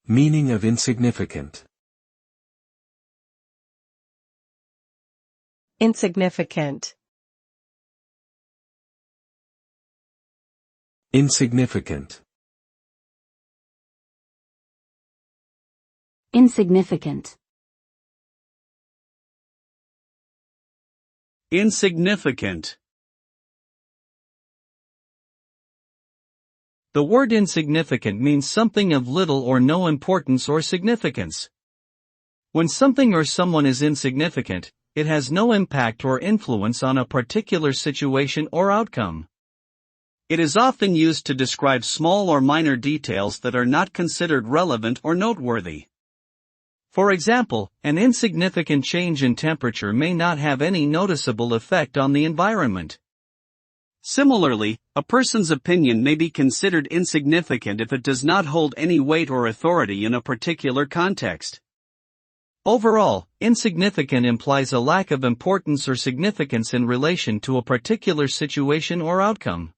Meaning of insignificant. Insignificant. Insignificant. Insignificant. Insignificant. The word insignificant means something of little or no importance or significance. When something or someone is insignificant, it has no impact or influence on a particular situation or outcome. It is often used to describe small or minor details that are not considered relevant or noteworthy. For example, an insignificant change in temperature may not have any noticeable effect on the environment. Similarly, a person's opinion may be considered insignificant if it does not hold any weight or authority in a particular context. Overall, insignificant implies a lack of importance or significance in relation to a particular situation or outcome.